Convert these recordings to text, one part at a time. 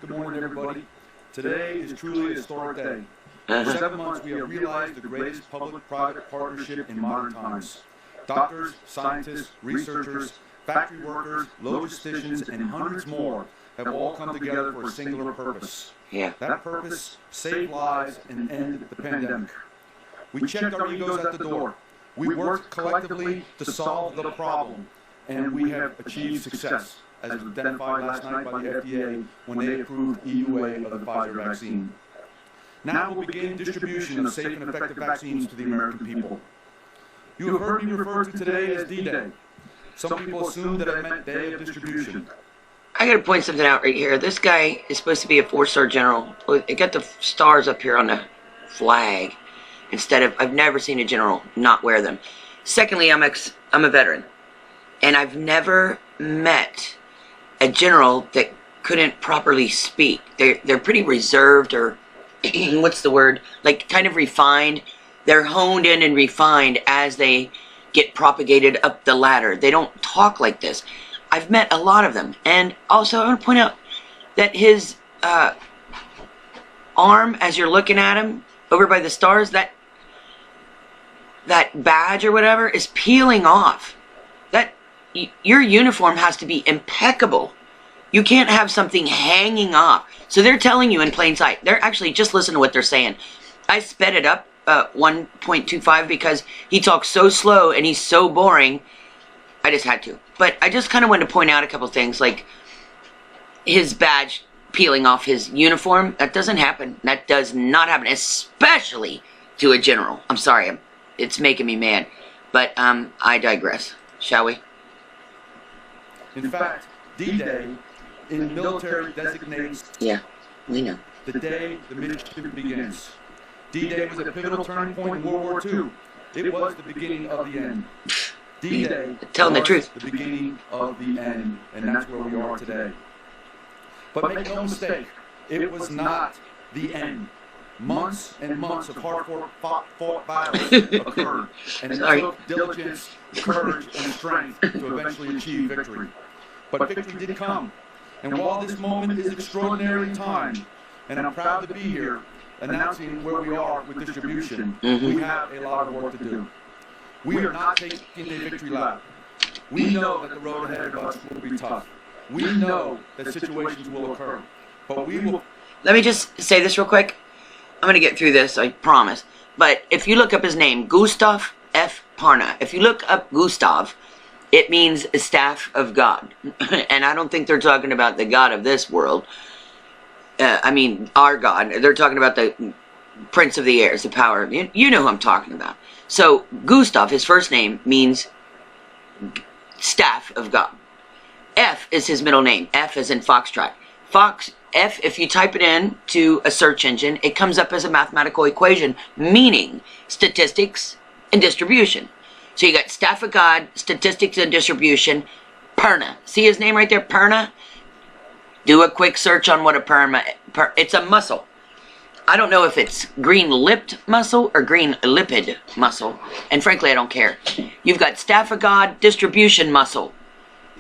Good morning, everybody. Today is truly a historic day. For 7 months, we have realized the greatest public-private partnership in modern times. Doctors, scientists, researchers, factory workers, logisticians, and hundreds more have all come together for a singular purpose. That purpose, save lives and end the pandemic. We checked our egos at the door. We worked collectively to solve the problem, and we have achieved success, as was identified last night by the FDA when they approved EUA of the Pfizer vaccine. Now we'll begin distribution of safe and effective vaccines to the American people. You have heard me refer to today as D-Day. Some people assume that I meant day of distribution. I gotta point something out right here. This guy is supposed to be a 4-star general. It got the stars up here on the flag instead of, I've never seen a general not wear them. Secondly, I'm a veteran, and I've never met a general that couldn't properly speak. They're pretty reserved, or what's the word? Like kind of refined. They're honed in and refined as they get propagated up the ladder. They don't talk like this. I've met a lot of them. And also I want to point out that his arm, as you're looking at him over by the stars, that badge or whatever is peeling off. Your uniform has to be impeccable. You can't have something hanging off. So they're telling you in plain sight. They're actually, just listen to what they're saying. I sped it up 1.25 because he talks so slow and he's so boring. I just had to. But I just kind of wanted to point out a couple things, like his badge peeling off his uniform. That doesn't happen. That does not happen, especially to a general. I'm sorry. It's making me mad. But I digress. Shall we? In fact, D-Day in military designates we know the day the mission begins. D-Day was a pivotal turning point in World War II. It was the beginning of the end. D-Day telling the truth. The beginning of the end, and that's where we are today. But make no mistake, it was not the end. Months and months of hard-fought battles occurred, and it took diligence, courage, and strength to eventually achieve victory. But victory did come. And while this moment is extraordinary time, and I'm proud to be here announcing where we are with distribution, we have a lot of work to do. We are not taking a victory lap. We know that the road ahead of us will be tough. We know that situations will occur. But we will... Let me just say this real quick. I'm going to get through this, I promise. But if you look up his name, Gustav F. Parna, if you look up Gustav, it means staff of God. And I don't think they're talking about the God of this world. I mean, our God. They're talking about the Prince of the Airs, the power. You know who I'm talking about. So, Gustav, his first name, means staff of God. F is his middle name. F is in Foxtrot. F, if you type it in to a search engine, it comes up as a mathematical equation, meaning statistics and distribution. So you got staff of God, statistics and distribution, Perna. See his name right there, Perna? Do a quick search on what a perma. It's a muscle. I don't know if it's green-lipped muscle or green-lipid muscle. And frankly, I don't care. You've got staff of God, distribution muscle.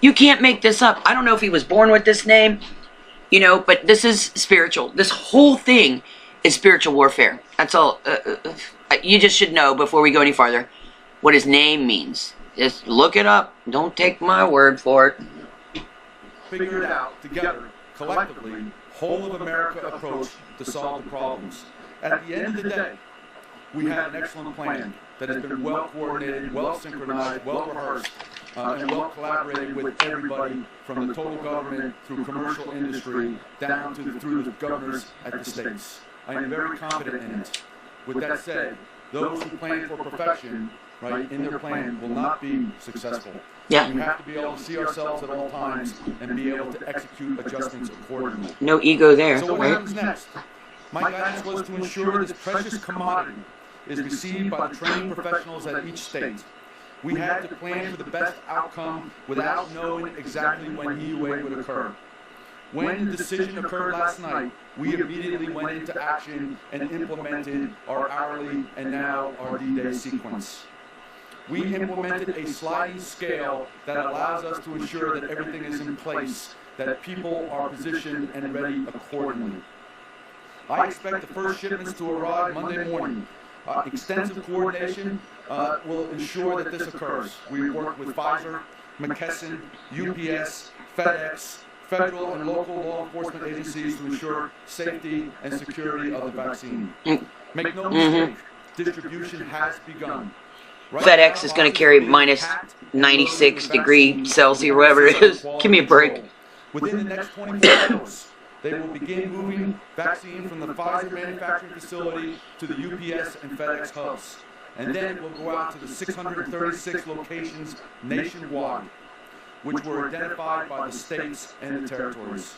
You can't make this up. I don't know if he was born with this name, you know, but this is spiritual. This whole thing is spiritual warfare. That's all. You just should know before we go any farther what his name means. Just look it up. Don't take my word for it. Figure it out together, collectively, whole of America approach to solve the problems. At the end of the day, we have an excellent plan that has been well coordinated, well synchronized, well rehearsed, and well collaborated with everybody from the total government through commercial industry down to through the governors at the states. I am very confident in it. With that said, those who plan for perfection, right, in their plan will not be successful. Yeah. We have to be able to see ourselves at all times and be able to execute adjustments accordingly. No ego there. So what happens next? My guidance was to ensure this precious commodity is received by the trained professionals at each state. We had to plan for the best outcome without knowing exactly when EUA would occur. When the decision occurred last night, we immediately went into action and implemented our hourly and now our D-Day sequence. We implemented a sliding scale that allows us to ensure that everything is in place that people are positioned and ready accordingly. I expect the first shipments to arrive Monday morning. Extensive coordination will ensure that this occurs. We work with Pfizer, McKesson, UPS, FedEx, federal and local law enforcement agencies to ensure safety and security of the vaccine. Make no mistake, distribution has begun. FedEx is going to carry minus 96 degrees Celsius, whatever it is. Give me a break. Within the next 24 hours, they will begin moving vaccine from the Pfizer manufacturing facility to the UPS and FedEx hubs. And then it will go out to the 636 locations nationwide, which were identified by the states and the territories.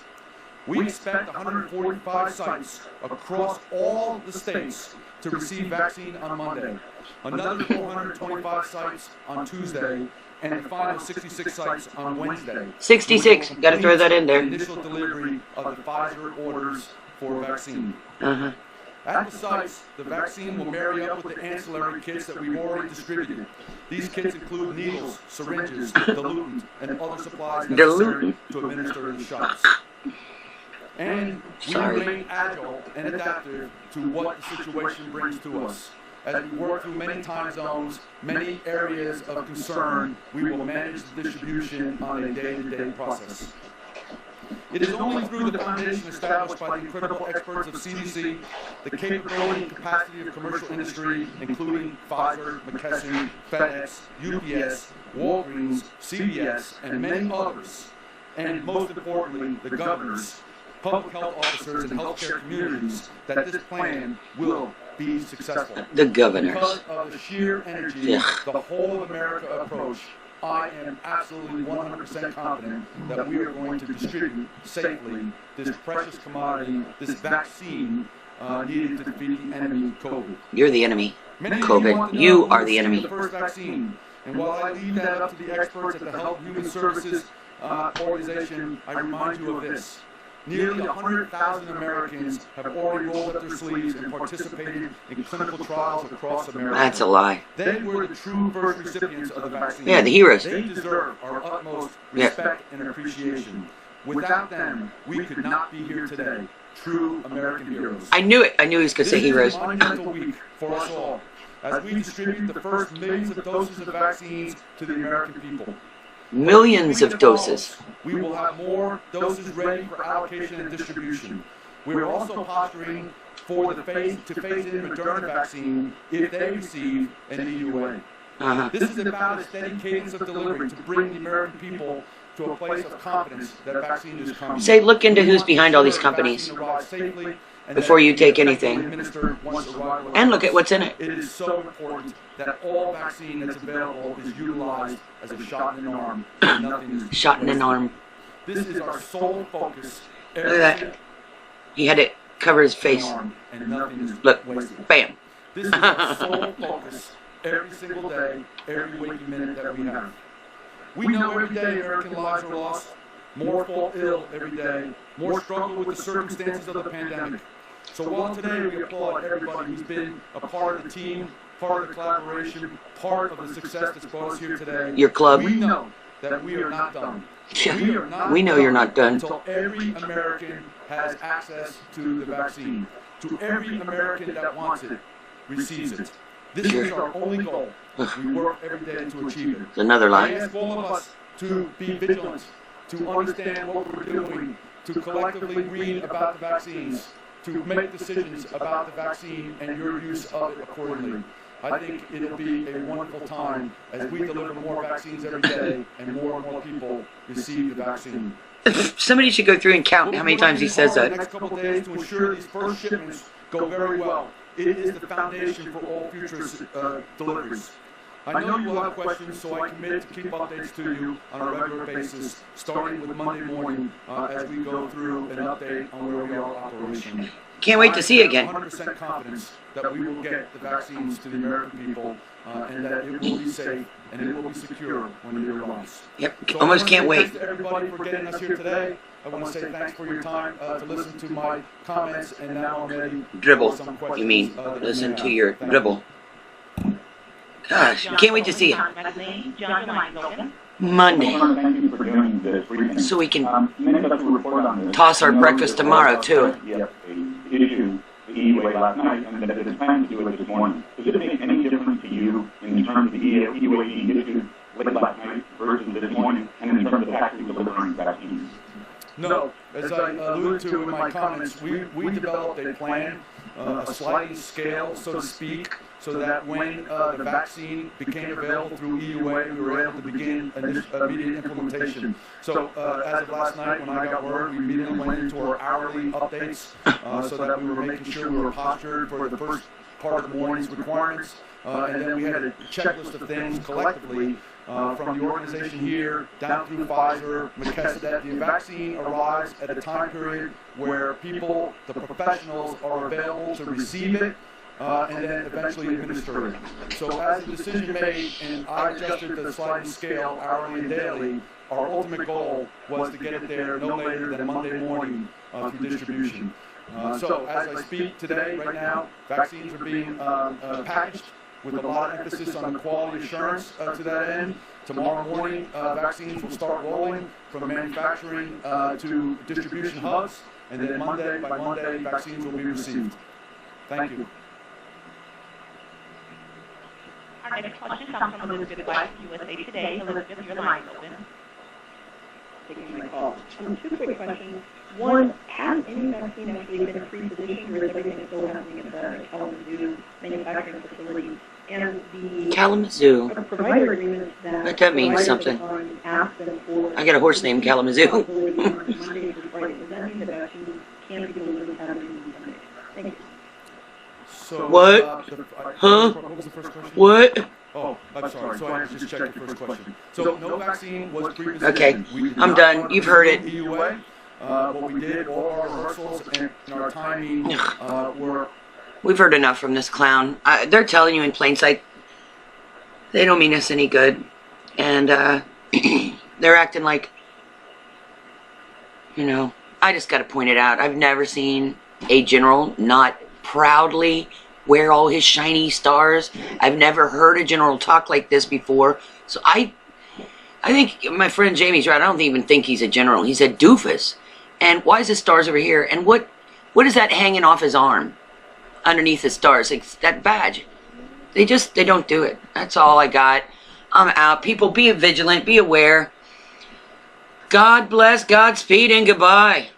We expect 145 sites across all the states to receive vaccine on Monday, another 425 sites on Tuesday, and the final 66 sites on Wednesday. 66, got to throw that in there. Initial delivery of the Pfizer orders for vaccine. Uh-huh. At the sites, the vaccine will marry up with the ancillary kits that we've already distributed. These kits include needles, syringes, diluent, and other supplies necessary to administer the shots. And we remain agile and adaptive to what the situation brings to us. As we work through many time zones, many areas of concern, we will manage the distribution on a day-to-day process. It is only through the foundation established by the incredible experts of CDC, the capability and capacity of commercial industry, including Pfizer, McKesson, FedEx, UPS, Walgreens, CVS, and many others, and most importantly, the governors, public health officers, and healthcare communities, that this plan will be successful. The governors. Because of the sheer energy, the whole of America approach, I am absolutely 100% confident that we are going to distribute safely this precious commodity, this vaccine needed to defeat the enemy, COVID. You're the enemy, COVID. You are the enemy. The first vaccine. And while I leave that up to the experts at the Health and Human Services Organization, I remind you of this. Nearly 100,000 Americans have already rolled up their sleeves and participated in clinical trials across America. That's a lie. They were the true first recipients of the vaccine. Yeah, the heroes. They deserve our utmost respect and appreciation. Without them, we could not be here today. True American heroes. I knew it. I knew he was going to say heroes. This is a monumental week for us all, as we distribute the first millions of doses of vaccines to the American people. Millions of doses. We will have more doses ready for allocation and distribution. We are also posturing for the phase in Moderna vaccine if they receive an EUA. This is about a steady cadence of delivery to bring the American people to a place of confidence that vaccine is coming. Say, look into who's behind all these companies before you take anything. And look at what's in it. It is so important that all vaccine that's available is utilized as a shot in an arm. Shot in an arm. This is our sole focus. Look at that. He had it cover his face. Look, bam. This is our sole focus every single day, every waking minute that we have. We know every day American lives are lost, more fall ill every day, more struggle with the circumstances of the pandemic. So while today we applaud everybody who's been a part of the team, part of the collaboration, part of the success that's brought us here today, your club, we know that we are not done. We know you're not done. Until every American has access to the vaccine. To every American that wants it, receives it. This is our only goal. We work every day to achieve it. It's another lie. I ask all of us to be vigilant, to understand what we're doing, to collectively read about the vaccines, to make decisions about the vaccine and your use of it accordingly. I think it'll be a wonderful time as we deliver more vaccines every day and more people receive the vaccine. Somebody should go through and count how many times he says that. The next couple of days to ensure these first shipments go very well. It is the foundation for all future deliveries. I know you will have questions, so I commit to keep updates to you on a regular basis, starting with Monday morning as we go through an update on where we are operationally. Can't wait to see it again. 100% confidence that we will get the vaccines to the American people and that it will be safe and it will be secure when it arrives. Yep, So almost can't wait. Thanks to everybody for getting us here today. I want to say thanks for your time to listen to my comments, and now I'm ready Dribble, for some questions. you mean. that Listen may to have. your Thank dribble. Gosh, can't wait to see it. John, Michael. Monday. Thank you for doing this briefing. So we can Many of us will report on this. toss our breakfast tomorrow, too. Yes, they issued the EUA last night, and that it is planned to do it this morning. Does it make any difference to you in terms of the EUA being issued late last night versus this morning, and in terms of actually delivering vaccines? No, as I alluded to in my comments, we developed a plan, a sliding scale, so to speak, so that when the vaccine became available through EUA, we were able to begin immediate implementation. So as of last night, when I got word, we immediately went into our hourly updates so that we were making sure we were postured for the first part of the morning's requirements. And then we had a checklist of things collectively from the organization here down through Pfizer, McKesson, that the vaccine arrives at a time period where people, the professionals, are available to receive it and then eventually administer it. So as a decision made, and I adjusted the sliding scale hourly and daily, our ultimate goal was to get it there no later than Monday morning through distribution. So as I speak today, right now, vaccines are being packaged with a lot of emphasis on the quality assurance to that end. Tomorrow morning, vaccines will start rolling from manufacturing to distribution hubs, and then by Monday, vaccines will be received. Thank you. Our next question comes from Elizabeth Weiss, USA Today. Elizabeth, your line is open. Taking my call. Two quick questions. One, has any vaccine actually been pre-positioned, or is everything still happening at the Kalamazoo manufacturing facility? And the Kalamazoo. provider agreement Bet that means something. I got a horse named Kalamazoo. Does that mean the vaccine can't be delivered happening Monday? Thank you. So, What? Huh? What was the first question? What? Oh, I'm sorry. So I have to just check the first question. So no vaccine was pre-positioned. Okay, We did I'm not done. want You've to heard do it. EUA. What we did, all our rehearsals and our timing were. We've heard enough from this clown. They're telling you in plain sight they don't mean us any good. And they're acting like, you know, I just got to point it out. I've never seen a general not proudly wear all his shiny stars. I've never heard a general talk like this before. So I think my friend Jamie's right. I don't even think he's a general. He's a doofus. And why is his stars over here? And what is that hanging off his arm underneath his stars? Like that badge. They don't do it. That's all I got. I'm out. People, be vigilant, be aware. God bless, Godspeed, and goodbye.